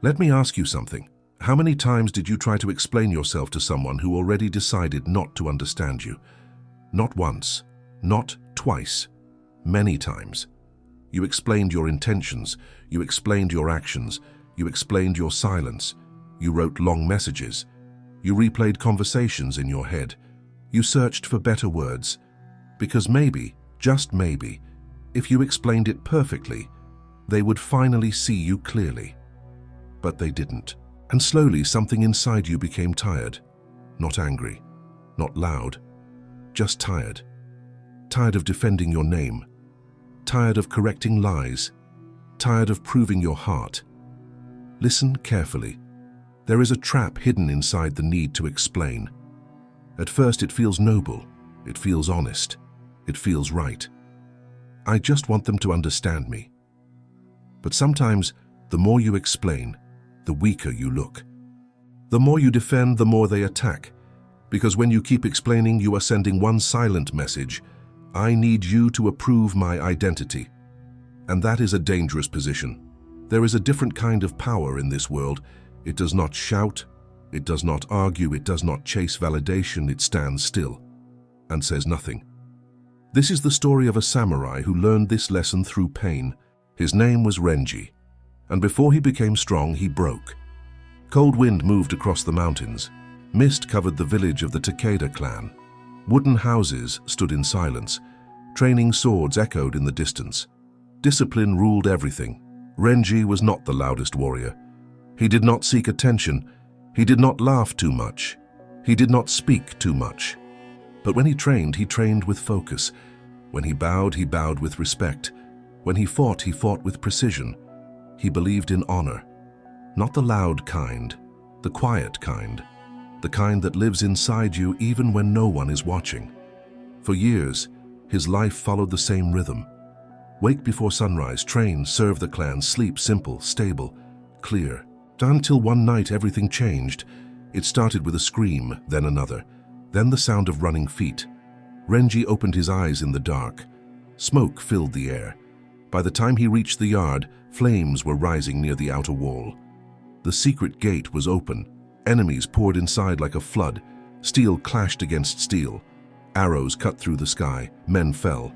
Let me ask you something. How many times did you try to explain yourself to someone who already decided not to understand you? Not once, not twice, many times. You explained your intentions, you explained your actions, you explained your silence, you wrote long messages, you replayed conversations in your head, you searched for better words, because maybe, just maybe, if you explained it perfectly, they would finally see you clearly. But they didn't. And slowly something inside you became tired. Not angry, not loud, just tired. Tired of defending your name. Tired of correcting lies. Tired of proving your heart. Listen carefully. There is a trap hidden inside the need to explain. At first it feels noble, it feels honest, it feels right. I just want them to understand me. But sometimes, the more you explain, the weaker you look. The more you defend, the more they attack. Because when you keep explaining, you are sending one silent message: I need you to approve my identity. And that is a dangerous position. There is a different kind of power in this world. It does not shout, it does not argue, it does not chase validation, it stands still and says nothing. This is the story of a samurai who learned this lesson through pain. His name was Renji. And before he became strong, he broke. Cold wind moved across the mountains. Mist covered the village of the Takeda clan. Wooden houses stood in silence. Training swords echoed in the distance. Discipline ruled everything. Renji was not the loudest warrior. He did not seek attention. He did not laugh too much. He did not speak too much. But when he trained with focus. When he bowed with respect. When he fought with precision. He believed in honor, not the loud kind, the quiet kind, the kind that lives inside you even when no one is watching. For years, his life followed the same rhythm. Wake before sunrise, train, serve the clan, sleep simple, stable, clear. Until one night everything changed. It started with a scream, then another, then the sound of running feet. Renji opened his eyes in the dark. Smoke filled the air. By the time he reached the yard, flames were rising near the outer wall. The secret gate was open. Enemies poured inside like a flood. Steel clashed against steel. Arrows cut through the sky. Men fell.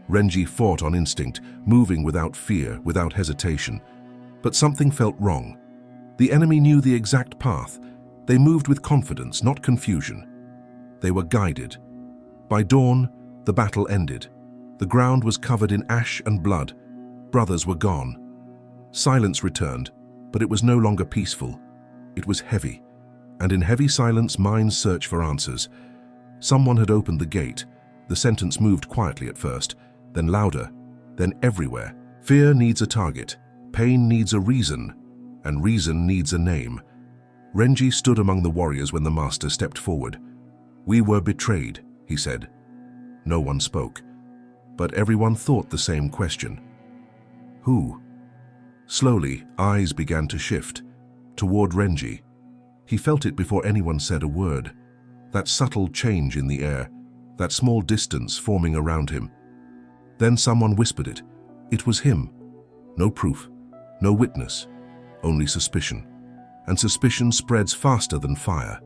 Renji fought on instinct, moving without fear, without hesitation. But something felt wrong. The enemy knew the exact path. They moved with confidence, not confusion. They were guided. By dawn, the battle ended. The ground was covered in ash and blood. Brothers were gone. Silence returned, but it was no longer peaceful. It was heavy, and in heavy silence minds search for answers. Someone had opened the gate. The sentence moved quietly at first, then louder, then everywhere. Fear needs a target, pain needs a reason, and reason needs a name. Renji stood among the warriors when the master stepped forward. "We were betrayed," he said. No one spoke, but everyone thought the same question. Who? Slowly, eyes began to shift, toward Renji. He felt it before anyone said a word. That subtle change in the air, that small distance forming around him. Then someone whispered it. It was him. No proof, no witness, only suspicion. And suspicion spreads faster than fire.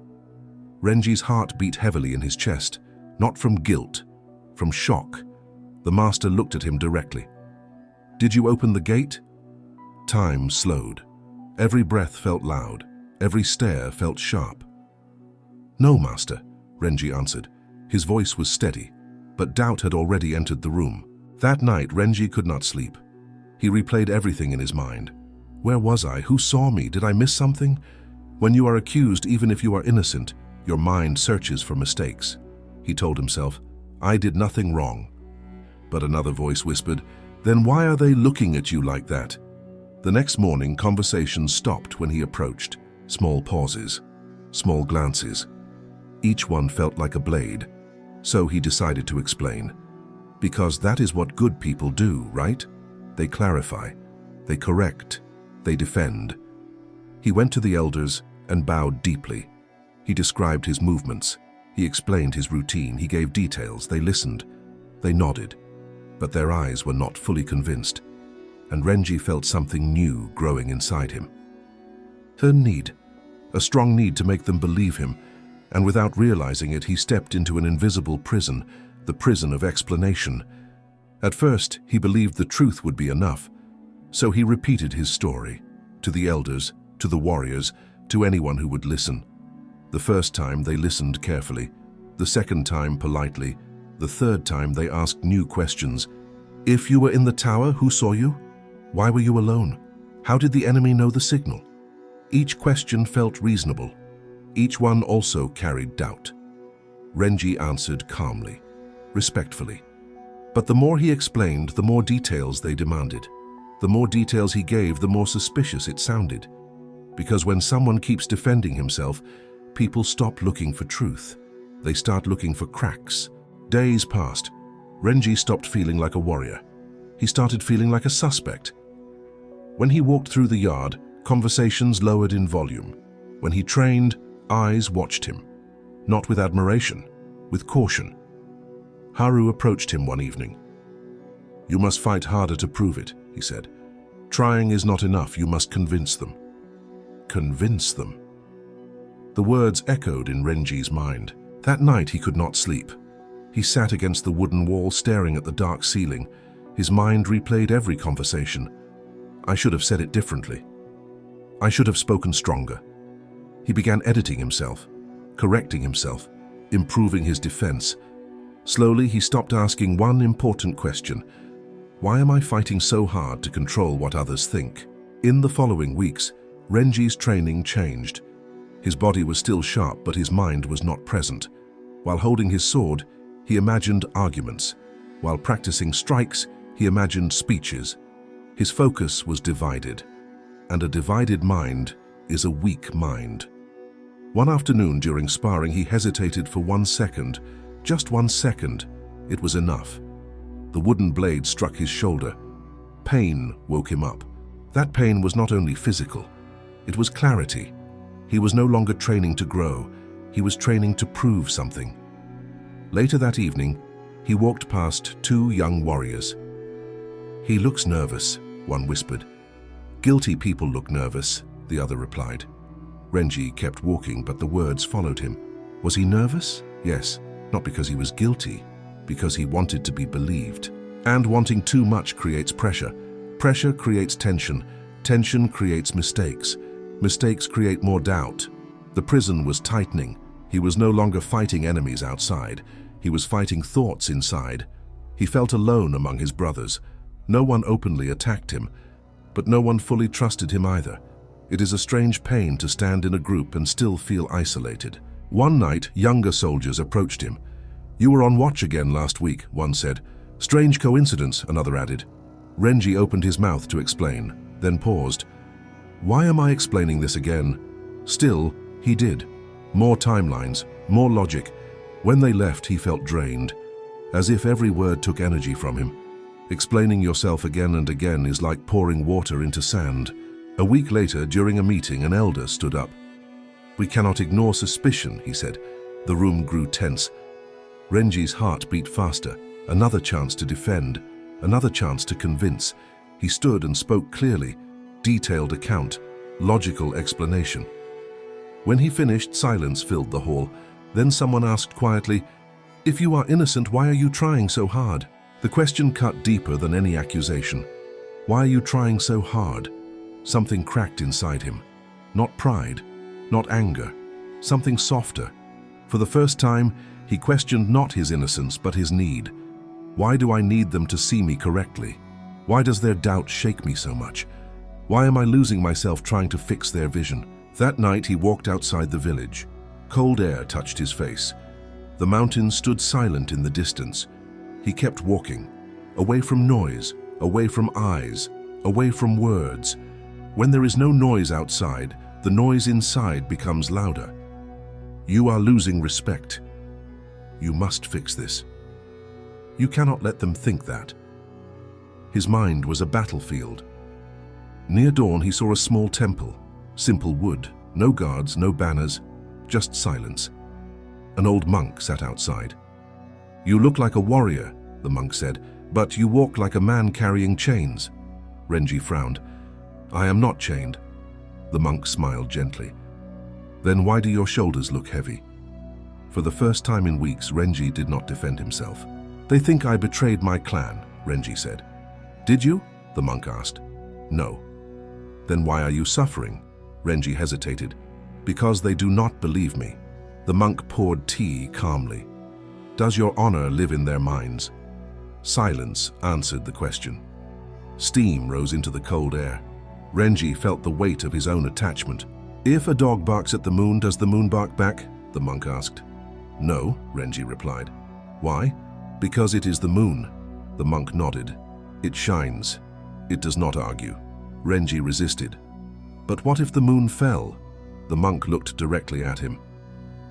Renji's heart beat heavily in his chest, not from guilt, from shock. The master looked at him directly. "Did you open the gate?" Time slowed. Every breath felt loud. Every stare felt sharp. "No, master," Renji answered. His voice was steady, but doubt had already entered the room. That night, Renji could not sleep. He replayed everything in his mind. Where was I? Who saw me? Did I miss something? When you are accused, even if you are innocent, your mind searches for mistakes. He told himself, "I did nothing wrong." But another voice whispered, "Then why are they looking at you like that?" The next morning, conversation stopped when he approached. Small pauses, small glances. Each one felt like a blade. So he decided to explain. Because that is what good people do, right? They clarify, they correct, they defend. He went to the elders and bowed deeply. He described his movements. He explained his routine. He gave details. They listened. They nodded. But their eyes were not fully convinced. And Renji felt something new growing inside him. Her need. A strong need to make them believe him, and without realizing it, he stepped into an invisible prison, the prison of explanation. At first, he believed the truth would be enough, so he repeated his story, to the elders, to the warriors, to anyone who would listen. The first time they listened carefully, the second time politely, the third time they asked new questions. If you were in the tower, who saw you? Why were you alone? How did the enemy know the signal? Each question felt reasonable. Each one also carried doubt. Renji answered calmly, respectfully. But the more he explained, the more details they demanded. The more details he gave, the more suspicious it sounded. Because when someone keeps defending himself, people stop looking for truth. They start looking for cracks. Days passed. Renji stopped feeling like a warrior. He started feeling like a suspect. When he walked through the yard, conversations lowered in volume. When he trained, eyes watched him. Not with admiration, with caution. Haru approached him one evening. "You must fight harder to prove it," he said. "Trying is not enough, you must convince them." Convince them. The words echoed in Renji's mind. That night he could not sleep. He sat against the wooden wall, staring at the dark ceiling. His mind replayed every conversation. I should have said it differently. I should have spoken stronger. He began editing himself, correcting himself, improving his defense. Slowly, he stopped asking one important question. Why am I fighting so hard to control what others think? In the following weeks, Renji's training changed. His body was still sharp, but his mind was not present. While holding his sword, he imagined arguments. While practicing strikes, he imagined speeches. His focus was divided, and a divided mind is a weak mind. One afternoon during sparring, he hesitated for 1 second. Just 1 second. It was enough. The wooden blade struck his shoulder. Pain woke him up. That pain was not only physical, it was clarity. He was no longer training to grow, he was training to prove something. Later that evening, he walked past 2 young warriors. "He looks nervous," one whispered. "Guilty people look nervous," the other replied. Renji kept walking, but the words followed him. Was he nervous? Yes, not because he was guilty, because he wanted to be believed. And wanting too much creates pressure. Pressure creates tension. Tension creates mistakes. Mistakes create more doubt. The prison was tightening. He was no longer fighting enemies outside. He was fighting thoughts inside. He felt alone among his brothers. No one openly attacked him, but no one fully trusted him either. It is a strange pain to stand in a group and still feel isolated. One night, younger soldiers approached him. "You were on watch again last week," one said. "Strange coincidence," another added. Renji opened his mouth to explain, then paused. Why am I explaining this again? Still, he did. More timelines, more logic. When they left, he felt drained, as if every word took energy from him. Explaining yourself again and again is like pouring water into sand. A week later, during a meeting, an elder stood up. "We cannot ignore suspicion," he said. The room grew tense. Renji's heart beat faster. Another chance to defend, another chance to convince. He stood and spoke clearly. Detailed account, logical explanation. When he finished, silence filled the hall. Then someone asked quietly, "If you are innocent, why are you trying so hard?" The question cut deeper than any accusation. Why are you trying so hard? Something cracked inside him. Not pride, not anger, something softer. For the first time, he questioned not his innocence, but his need. Why do I need them to see me correctly? Why does their doubt shake me so much? Why am I losing myself trying to fix their vision? That night he walked outside the village. Cold air touched his face. The mountains stood silent in the distance. He kept walking, away from noise, away from eyes, away from words. When there is no noise outside, the noise inside becomes louder. You are losing respect. You must fix this. You cannot let them think that. His mind was a battlefield. Near dawn, he saw a small temple, simple wood, no guards, no banners, just silence. An old monk sat outside. "You look like a warrior," the monk said, "but you walk like a man carrying chains." Renji frowned. "I am not chained." The monk smiled gently. Then why do your shoulders look heavy? For the first time in weeks, Renji did not defend himself. They think I betrayed my clan, Renji said. Did you? The monk asked. No. Then why are you suffering? Renji hesitated. Because they do not believe me. The monk poured tea calmly. Does your honor live in their minds? Silence answered the question. Steam rose into the cold air. Renji felt the weight of his own attachment. If a dog barks at the moon, does the moon bark back? The monk asked. No, Renji replied. Why? Because it is the moon. The monk nodded. It shines. It does not argue. Renji resisted. But what if the moon fell? The monk looked directly at him.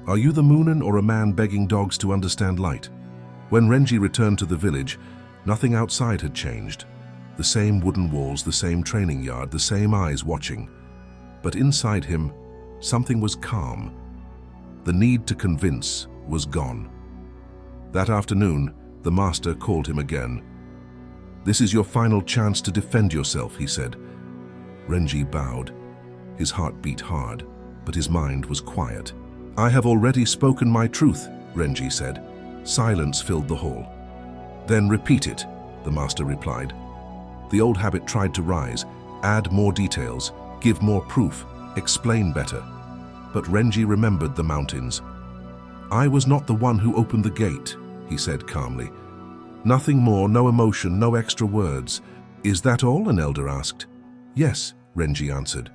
Are you the moonin or a man begging dogs to understand light? When Renji returned to the village, nothing outside had changed. The same wooden walls, the same training yard, the same eyes watching. But inside him, something was calm. The need to convince was gone. That afternoon, the master called him again. This is your final chance to defend yourself, he said. Renji bowed. His heart beat hard, but his mind was quiet. I have already spoken my truth, Renji said. Silence filled the hall. Then repeat it, the master replied. The old habit tried to rise, add more details, give more proof, explain better. But Renji remembered the mountains. I was not the one who opened the gate, he said calmly. Nothing more, no emotion, no extra words. Is that all? An elder asked. Yes, Renji answered.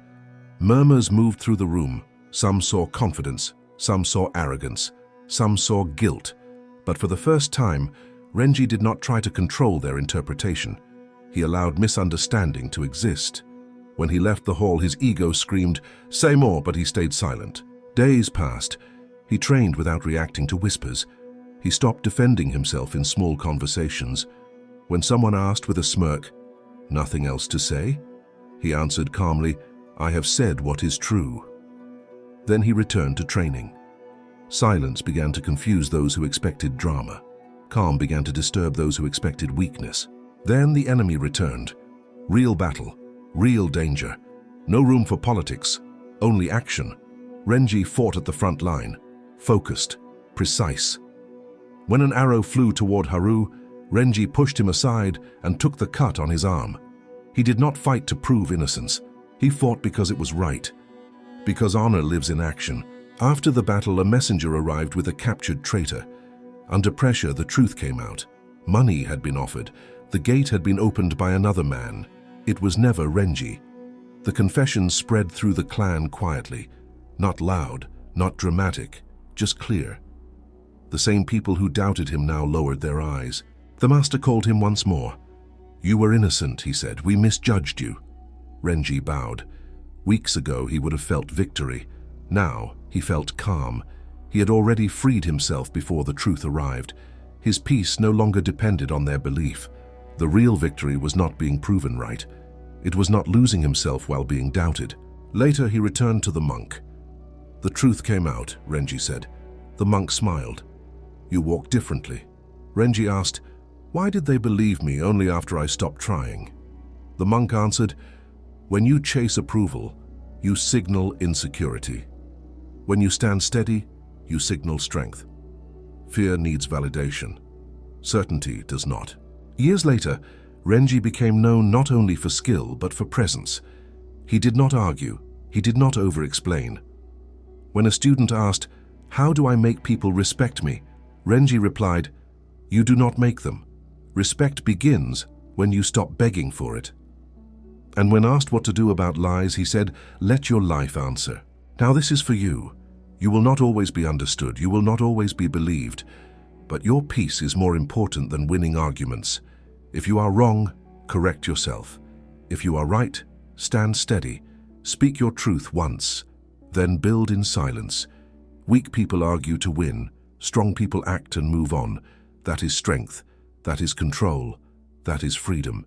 Murmurs moved through the room. Some saw confidence, some saw arrogance, some saw guilt. But for the first time, Renji did not try to control their interpretation. He allowed misunderstanding to exist. When he left the hall, his ego screamed, say more, but he stayed silent. Days passed. He trained without reacting to whispers. He stopped defending himself in small conversations. When someone asked with a smirk, nothing else to say? He answered calmly, I have said what is true. Then he returned to training. Silence began to confuse those who expected drama. Calm began to disturb those who expected weakness. Then the enemy returned. Real battle, real danger. No room for politics, only action. Renji fought at the front line, focused, precise. When an arrow flew toward Haru, Renji pushed him aside and took the cut on his arm. He did not fight to prove innocence. He fought because it was right. Because honor lives in action. After the battle, a messenger arrived with a captured traitor. Under pressure, the truth came out. Money had been offered. The gate had been opened by another man. It was never Renji. The confession spread through the clan quietly. Not loud, not dramatic, just clear. The same people who doubted him now lowered their eyes. The master called him once more. You were innocent, he said. We misjudged you. Renji bowed. Weeks ago, he would have felt victory. Now, he felt calm. He had already freed himself before the truth arrived. His peace no longer depended on their belief. The real victory was not being proven right. It was not losing himself while being doubted. Later, he returned to the monk. The truth came out, Renji said. The monk smiled. You walk differently. Renji asked, why did they believe me only after I stopped trying? The monk answered, when you chase approval, you signal insecurity. When you stand steady, you signal strength. Fear needs validation. Certainty does not. Years later, Renji became known not only for skill but for presence. He did not argue. He did not over-explain. When a student asked, how do I make people respect me? Renji replied, you do not make them. Respect begins when you stop begging for it. And when asked what to do about lies, he said, let your life answer. Now this is for you. You will not always be understood. You will not always be believed. But your peace is more important than winning arguments. If you are wrong, correct yourself. If you are right, stand steady. Speak your truth once, then build in silence. Weak people argue to win. Strong people act and move on. That is strength. That is control. That is freedom.